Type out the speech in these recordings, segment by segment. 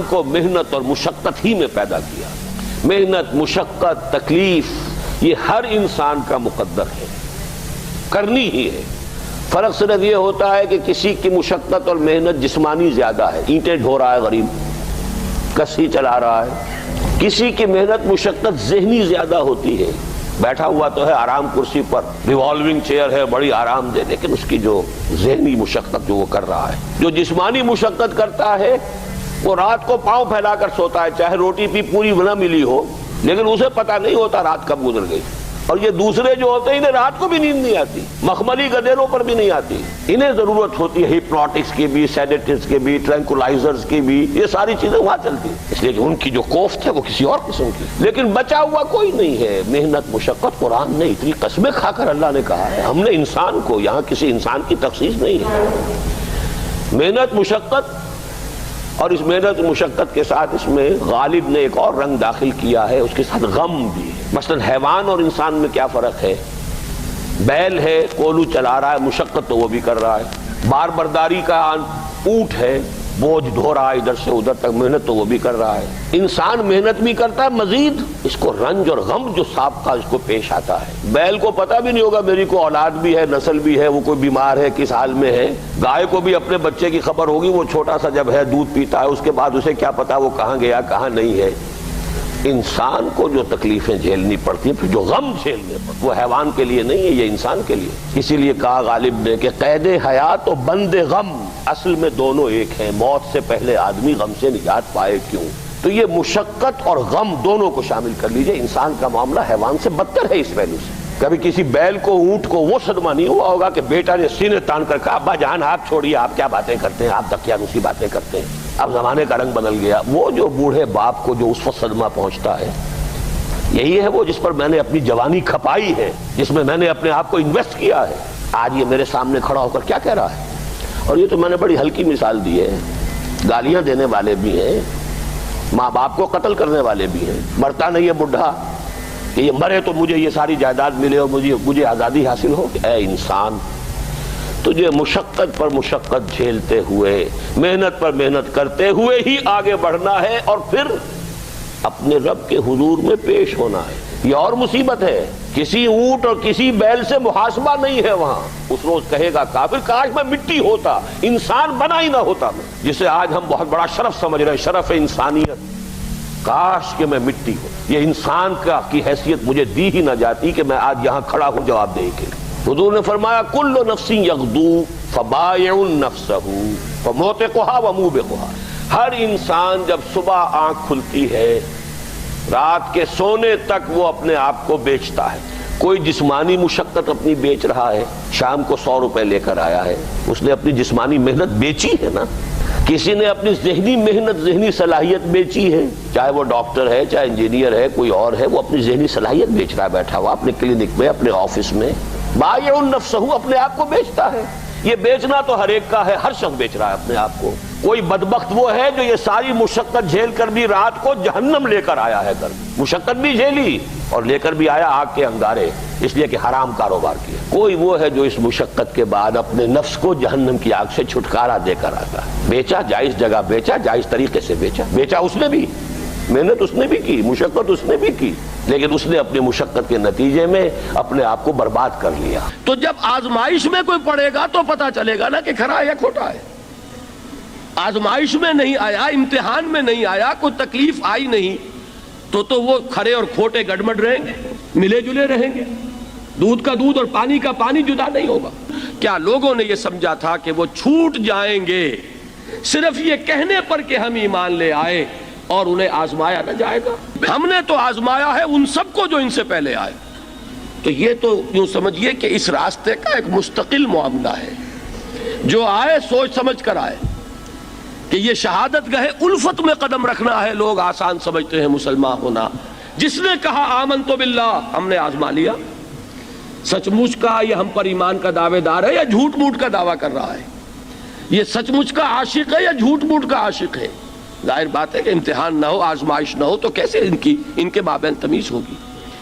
کو محنت اور مشقت ہی میں پیدا کیا. محنت، مشقت، تکلیف یہ ہر انسان کا مقدر ہے، کرنی ہی ہے. فرق صرف یہ ہوتا ہے کہ کسی کی مشقت اور محنت جسمانی زیادہ ہے، اینٹیں ڈھو رہا ہے غریب، کسی چلا رہا ہے. کسی کی محنت مشقت ذہنی زیادہ ہوتی ہے، بیٹھا ہوا تو ہے آرام کرسی پر، ریوالونگ چیئر ہے بڑی آرام دہ، لیکن اس کی جو ذہنی مشقت جو وہ کر رہا ہے. جو جسمانی مشقت کرتا ہے وہ رات کو پاؤں پھیلا کر سوتا ہے، چاہے روٹی بھی پوری نہ ملی ہو، لیکن اسے پتہ نہیں ہوتا رات کب گزر گئی. اور یہ دوسرے جو ہوتے ہیں انہیں رات کو بھی نیند نہیں آتی، مخملی گدیروں پر بھی نہیں آتی. انہیں ضرورت ہوتی ہے ہپنوٹکس کی بھی، سیڈیٹیوز کی بھی، ٹرینکولائزرز کی بھی، یہ ساری چیزیں وہاں چلتی ہیں، اس لیے کہ ان کی جو کوفت ہے وہ کسی اور قسم کی. لیکن بچا ہوا کوئی نہیں ہے. محنت، مشقت قرآن نے اتنی قسمیں کھا کر اللہ نے کہا ہے. ہم نے انسان کو، یہاں کسی انسان کی تخصیص نہیں ہے. محنت، مشقت، اور اس محنت مشقت کے ساتھ اس میں غالب نے ایک اور رنگ داخل کیا ہے، اس کے ساتھ غم بھی. مثلا حیوان اور انسان میں کیا فرق ہے؟ بیل ہے، کولو چلا رہا ہے، مشقت تو وہ بھی کر رہا ہے. بار برداری کا اونٹ ہے، بوجھ ڈھو رہا ہے ادھر سے ادھر تک، محنت تو وہ بھی کر رہا ہے. انسان محنت بھی کرتا ہے، مزید اس کو رنج اور غم جو سابقہ اس کو پیش آتا ہے. بیل کو پتہ بھی نہیں ہوگا میری کو اولاد بھی ہے، نسل بھی ہے، وہ کوئی بیمار ہے، کس حال میں ہے. گائے کو بھی اپنے بچے کی خبر ہوگی، وہ چھوٹا سا جب ہے دودھ پیتا ہے، اس کے بعد اسے کیا پتا وہ کہاں گیا کہاں نہیں ہے. انسان کو جو تکلیفیں جھیلنی پڑتی ہیں، پھر جو غم جھیلنے پڑتے، وہ حیوان کے لیے نہیں ہے، یہ انسان کے لیے. اسی لیے کہا غالب نے کہ قید حیات و بند غم اصل میں دونوں ایک ہیں. موت سے پہلے آدمی غم سے نجات پائے کیوں؟ تو یہ مشقت اور غم دونوں کو شامل کر لیجئے. انسان کا معاملہ حیوان سے بدتر ہے اس پہلو سے. کبھی کسی بیل کو، اونٹ کو وہ صدمہ نہیں ہوا ہوگا کہ بیٹا نے سینے تان کر کہا ابا جان آپ چھوڑیے، آپ کیا باتیں کرتے ہیں، آپ دقیانوسی باتیں کرتے ہیں، اب زمانے کا رنگ بدل گیا. وہ جو بوڑھے باپ کو جو اس وقت صدمہ پہنچتا ہے، یہی ہے وہ جس پر میں نے اپنی جوانی کھپائی ہے، جس میں میں نے اپنے آپ کو انویسٹ کیا ہے. آج یہ میرے سامنے کھڑا ہو کر کیا کہہ رہا ہے؟ اور یہ تو میں نے بڑی ہلکی مثال دی ہے. گالیاں دینے والے بھی ہیں، ماں باپ کو قتل کرنے والے بھی ہیں. مرتا نہیں ہے بڈھا کہ یہ مرے تو مجھے یہ ساری جائیداد ملے اور مجھے آزادی حاصل ہو. اے انسان، تجھے مشقت پر مشقت جھیلتے ہوئے، محنت پر محنت کرتے ہوئے ہی آگے بڑھنا ہے، اور پھر اپنے رب کے حضور میں پیش ہونا ہے. یہ اور مصیبت ہے. کسی اونٹ اور کسی بیل سے محاسبہ نہیں ہے وہاں. اس روز کہے گا کافر کاش میں مٹی ہوتا، انسان بنا ہی نہ ہوتا میں، جسے آج ہم بہت بڑا شرف سمجھ رہے ہیں، شرف انسانیت. کاش کہ میں مٹی ہوں، یہ انسان کی حیثیت مجھے دی ہی نہ جاتی کہ میں آج یہاں کھڑا ہوں جواب دے کے. حضور نے فرمایا کل نفس یغدو فبائع نفسہ فموتقھا وموبقھا. ہر انسان جب صبح آنکھ کھلتی ہے، رات کے سونے تک وہ اپنے آپ کو بیچتا ہے. کوئی جسمانی مشقت اپنی بیچ رہا ہے، شام کو 100 روپے لے کر آیا ہے، اس نے اپنی جسمانی محنت بیچی ہے نا. کسی نے اپنی ذہنی محنت، ذہنی صلاحیت بیچی ہے، چاہے وہ ڈاکٹر ہے، چاہے انجینئر ہے، کوئی اور ہے، وہ اپنی ذہنی صلاحیت بیچ رہا ہے بیٹھا ہوا اپنے کلینک میں، اپنے آفس میں. بائع نفسہ، اپنے آپ کو بیچتا ہے. یہ بیچنا تو ہر ایک کا ہے، ہر شخص بیچ رہا ہے اپنے آپ کو. کوئی بدبخت وہ ہے جو یہ ساری مشقت جھیل کر بھی رات کو جہنم لے کر آیا ہے گھر. مشقت بھی جھیلی اور لے کر بھی آیا آگ کے انگارے، اس لیے کہ حرام کاروبار کیا. کوئی وہ ہے جو اس مشقت کے بعد اپنے نفس کو جہنم کی آگ سے چھٹکارا دے کر آتا ہے. بیچا، جائز جگہ بیچا، جائز طریقے سے بیچا اس نے بھی، محنت اس نے بھی کی، مشقت اس نے بھی کی، لیکن اس نے اپنی مشقت کے نتیجے میں اپنے آپ کو برباد کر لیا. تو جب آزمائش میں کوئی پڑے گا تو پتا چلے گا نا کہ کھرا ہے یا کھوٹا ہے. آزمائش میں نہیں آیا، امتحان میں نہیں آیا، کوئی تکلیف آئی نہیں، تو وہ کھرے اور کھوٹے گڑمڑ رہیں گے، ملے جلے رہیں گے. دودھ کا دودھ اور پانی کا پانی جدا نہیں ہوگا. کیا لوگوں نے یہ سمجھا تھا کہ وہ چھوٹ جائیں گے صرف یہ کہنے پر کہ ہم ایمان لے آئے اور انہیں آزمایا نہ جائے گا؟ ہم نے تو آزمایا ہے ان سب کو جو ان سے پہلے آئے. تو یہ تو یوں سمجھیے کہ اس راستے کا ایک مستقل معاملہ ہے. جو آئے سوچ سمجھ کر آئے کہ یہ شہادت گاہ الفت میں قدم رکھنا ہے. لوگ آسان سمجھتے ہیں مسلمان ہونا. جس نے کہا آمنت باللہ، ہم نے آزما لیا. سچ مچ کا یہ ہم پر ایمان کا دعوے دار ہے یا جھوٹ موٹ کا دعویٰ کر رہا ہے؟ یہ سچ مچ کا عاشق ہے یا جھوٹ موٹ کا عاشق ہے؟ ظاہر بات ہے کہ امتحان نہ ہو، آزمائش نہ ہو تو کیسے ان کے مابین تمیز ہوگی؟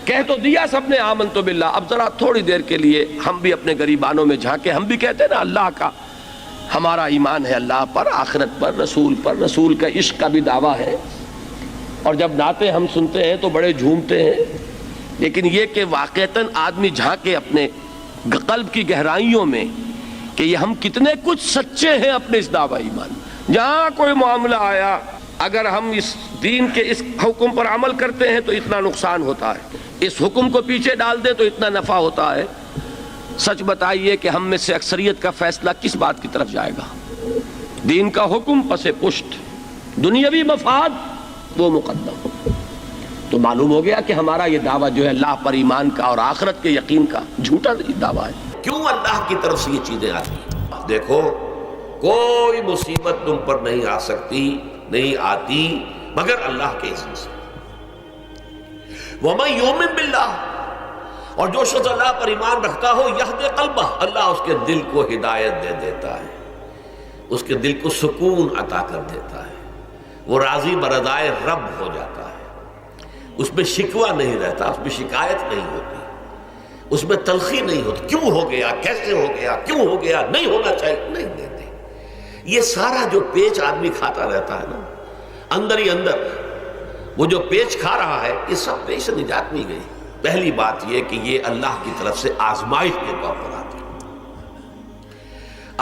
کہہ تو دیا سب نے آمنت باللہ. اب ذرا تھوڑی دیر کے لیے ہم بھی اپنے گریبانوں میں جھانکے. ہم بھی کہتے ہیں نا اللہ کا ہمارا ایمان ہے اللہ پر، آخرت پر، رسول کا عشق کا بھی دعویٰ ہے. اور جب نعتیں ہم سنتے ہیں تو بڑے جھومتے ہیں، لیکن یہ کہ واقعتاً آدمی جھانکے اپنے قلب کی گہرائیوں میں کہ یہ ہم کتنے کچھ سچے ہیں اپنے اس دعویٰ ایمان. جہاں کوئی معاملہ آیا، اگر ہم اس دین کے اس حکم پر عمل کرتے ہیں تو اتنا نقصان ہوتا ہے، اس حکم کو پیچھے ڈال دیں تو اتنا نفع ہوتا ہے. سچ بتائیے کہ ہم میں سے اکثریت کا فیصلہ کس بات کی طرف جائے گا؟ دین کا حکم پس پشت، دنیاوی مفاد وہ مقدم. تو معلوم ہو گیا کہ ہمارا یہ دعویٰ جو ہے اللہ پر ایمان کا اور آخرت کے یقین کا جھوٹا دعویٰ ہے. کیوں اللہ کی طرف سے یہ چیزیں آتی ہیں؟ دیکھو، کوئی مصیبت تم پر نہیں آ سکتی، نہیں آتی مگر اللہ کے اذن سے. وَمَن يُؤْمِن بِاللَّهِ، اور جو شخص اللہ پر ایمان رکھتا ہو، یہد قلبہ، اللہ اس کے دل کو ہدایت دے دیتا ہے، اس کے دل کو سکون عطا کر دیتا ہے. وہ راضی برضائے رب ہو جاتا ہے، اس میں شکوہ نہیں رہتا، اس میں شکایت نہیں ہوتی، اس میں تلخی نہیں ہوتی. کیوں ہو گیا، کیسے ہو گیا، کیوں ہو گیا، نہیں ہونا چاہیے، نہیں دیتے. یہ سارا جو پیچ آدمی کھاتا رہتا ہے نا، اندر ہی اندر وہ جو پیچ کھا رہا ہے، یہ سب پیچ سے نجات نہیں گئی. پہلی بات یہ کہ یہ اللہ کی طرف سے آزمائش کے طور پر آتی ہے.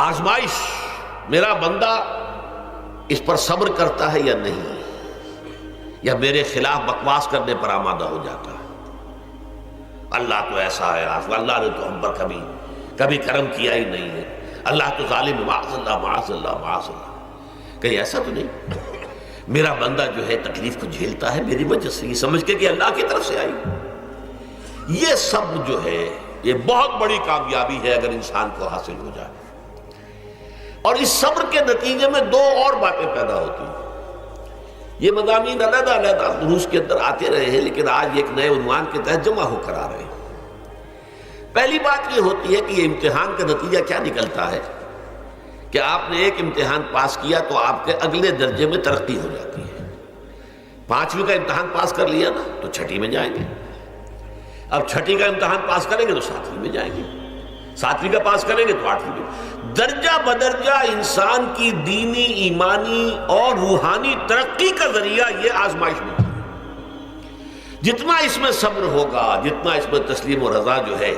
آزمائش، میرا بندہ اس پر صبر کرتا ہے یا نہیں، یا میرے خلاف بکواس کرنے پر آمادہ ہو جاتا ہے. اللہ تو ایسا ہے، اللہ نے تو ہم پر کبھی کرم کیا ہی نہیں ہے، اللہ تو ظالم، معاذ اللہ معاذ اللہ معاذ اللہ. کہیں ایسا تو نہیں، میرا بندہ جو ہے تکلیف کو جھیلتا ہے میری وجہ سے، یہ سمجھ کے کہ اللہ کی طرف سے آئی. یہ سب جو ہے یہ بہت بڑی کامیابی ہے اگر انسان کو حاصل ہو جائے. اور اس صبر کے نتیجے میں دو اور باتیں پیدا ہوتی ہیں. یہ مضامین علیحدہ علیحدہ دروس کے اندر آتے رہے ہیں، لیکن آج ایک نئے عنوان کے تحت جمع ہو کر آ رہے ہیں. پہلی بات یہ ہوتی ہے کہ یہ امتحان کا نتیجہ کیا نکلتا ہے کہ آپ نے ایک امتحان پاس کیا تو آپ کے اگلے درجے میں ترقی ہو جاتی ہے. 5ویں کا امتحان پاس کر لیا نا تو 6ٹھی میں جائیں گے. اب 6ٹھی کا امتحان پاس کریں گے تو 7ویں میں جائیں گے. 7ویں کا پاس کریں گے تو 8ویں میں. درجہ بدرجہ انسان کی دینی، ایمانی اور روحانی ترقی کا ذریعہ یہ آزمائش ملتی ہے. جتنا اس میں صبر ہوگا، جتنا اس میں تسلیم و رضا جو ہے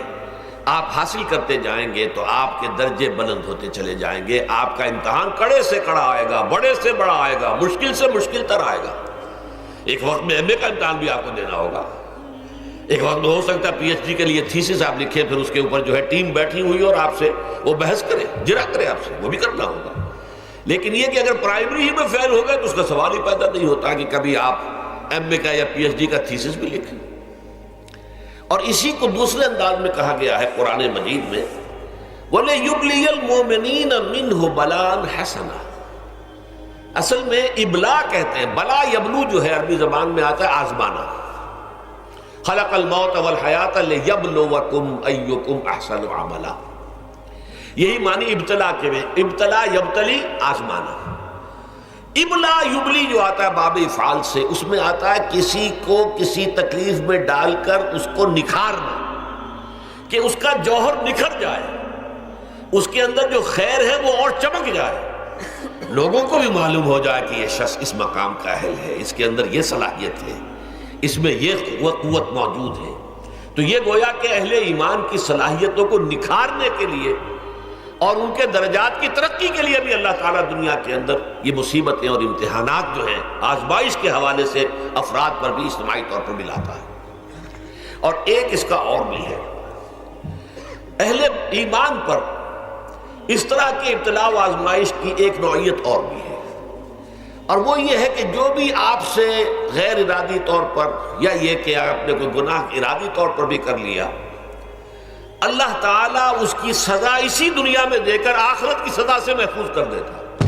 آپ حاصل کرتے جائیں گے تو آپ کے درجے بلند ہوتے چلے جائیں گے. آپ کا امتحان کڑے سے کڑا آئے گا، بڑے سے بڑا آئے گا، مشکل سے مشکل تر آئے گا. ایک وقت میں ایم اے کا امتحان بھی آپ کو دینا ہوگا. ایک وقت میں ہو سکتا ہے پی ایچ ڈی کے لیے تھیسس آپ لکھیں، پھر اس کے اوپر جو ہے ٹیم بیٹھی ہوئی اور آپ سے وہ بحث کرے، جرا کرے آپ سے، وہ بھی کرنا ہوگا. لیکن یہ کہ اگر پرائمری ہی میں فیل ہو گئے تو اس کا سوال ہی پیدا نہیں ہوتا کہ کبھی آپ ایم اے کا یا پی ایچ ڈی کا تھیسس بھی لکھیں. اور اسی کو دوسرے انداز میں کہا گیا ہے قرآن مجید میں، وَلِيُبْلِيَ الْمُؤْمِنِينَ مِنْهُ بَلَاءً حَسَنًا. اصل میں ابلا کہتے ہیں، بلا یبلو جو ہے عربی زبان میں آتا ہے آزمانا. خلق الموت والحیات لیبلوکم ایکم احسن عملا. یہی معنی ابتلا کے میں، ابتلا یبتلی آزمانا. ابلا یبلی جو آتا ہے باب افعال سے، اس میں آتا ہے کسی کو کسی تکلیف میں ڈال کر اس کو نکھارنا، کہ اس کا جوہر نکھر جائے، اس کے اندر جو خیر ہے وہ اور چمک جائے، لوگوں کو بھی معلوم ہو جائے کہ یہ شخص اس مقام کا اہل ہے، اس کے اندر یہ صلاحیت ہے، اس میں یہ قوت موجود ہے. تو یہ گویا کہ اہل ایمان کی صلاحیتوں کو نکھارنے کے لیے اور ان کے درجات کی ترقی کے لیے بھی اللہ تعالیٰ دنیا کے اندر یہ مصیبتیں اور امتحانات جو ہیں آزمائش کے حوالے سے افراد پر بھی اجتماعی طور پر بھی لاتا ہے. اور ایک اس کا اور بھی ہے، اہل ایمان پر اس طرح کے ابتلاء و آزمائش کی ایک نوعیت اور بھی ہے، اور وہ یہ ہے کہ جو بھی آپ سے غیر ارادی طور پر یا یہ کہ آپ نے کوئی گناہ ارادی طور پر بھی کر لیا، اللہ تعالیٰ اس کی سزا اسی دنیا میں دے کر آخرت کی سزا سے محفوظ کر دیتا.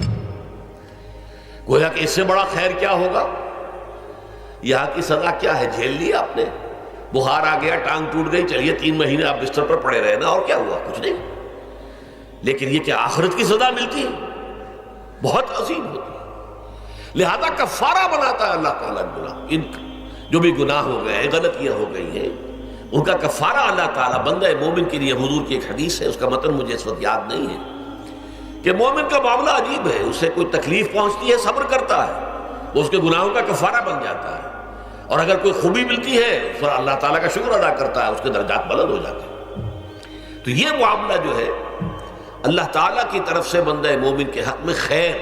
گویا کہ اس سے بڑا خیر کیا ہوگا؟ یہاں کی سزا کیا ہے؟ جھیل لیا آپ نے، بخار آ گیا، ٹانگ ٹوٹ گئی، چلیے 3 مہینے آپ بستر پر پڑے رہے نا، اور کیا ہوا؟ کچھ نہیں. لیکن یہ کہ آخرت کی سزا ملتی ہے بہت عظیم ہوتی ہے. لہذا کفارہ بناتا ہے اللہ تعالیٰ گناہ، ان جو بھی گناہ ہو گئے ہیں، غلطیاں ہو گئی ہیں، ان کا کفارہ اللہ تعالیٰ بندہ مومن کے لیے. حضور کی ایک حدیث ہے، اس کا متن مجھے اس وقت یاد نہیں ہے، کہ مومن کا معاملہ عجیب ہے، اسے کوئی تکلیف پہنچتی ہے صبر کرتا ہے، وہ اس کے گناہوں کا کفارہ بن جاتا ہے، اور اگر کوئی خوبی ملتی ہے پھر اللہ تعالیٰ کا شکر ادا کرتا ہے، اس کے درجات بلند ہو جاتے ہیں۔ تو یہ معاملہ جو ہے اللہ تعالیٰ کی طرف سے بندہ مومن کے حق میں خیر،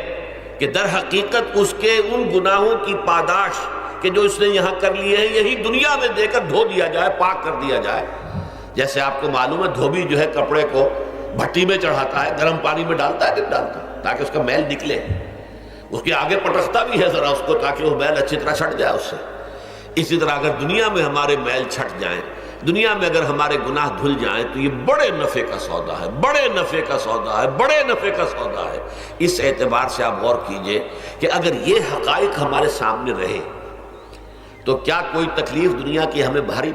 کہ در حقیقت اس کے ان گناہوں کی پاداش کہ جو اس نے یہاں کر لیے ہیں یہی دنیا میں دے کر دھو دیا جائے، پاک کر دیا جائے۔ جیسے آپ کو معلوم ہے دھوبی جو ہے کپڑے کو بھٹی میں چڑھاتا ہے، گرم پانی میں ڈالتا ہے، نہیں ڈالتا، تاکہ اس کا میل نکلے، اس کے آگے پٹکتا بھی ہے ذرا اس کو تاکہ وہ میل اچھی طرح چھٹ جائے اس سے۔ اسی طرح اگر دنیا میں ہمارے میل چھٹ جائیں، دنیا میں اگر ہمارے گناہ دھل جائیں تو یہ بڑے نفع کا سودا ہے، بڑے نفع کا سودا ہے، بڑے نفع کا سودا ہے۔ اس اعتبار سے آپ غور کیجئے کہ اگر یہ حقائق ہمارے سامنے رہے تو کیا کوئی تکلیف دنیا کی ہمیں بھاری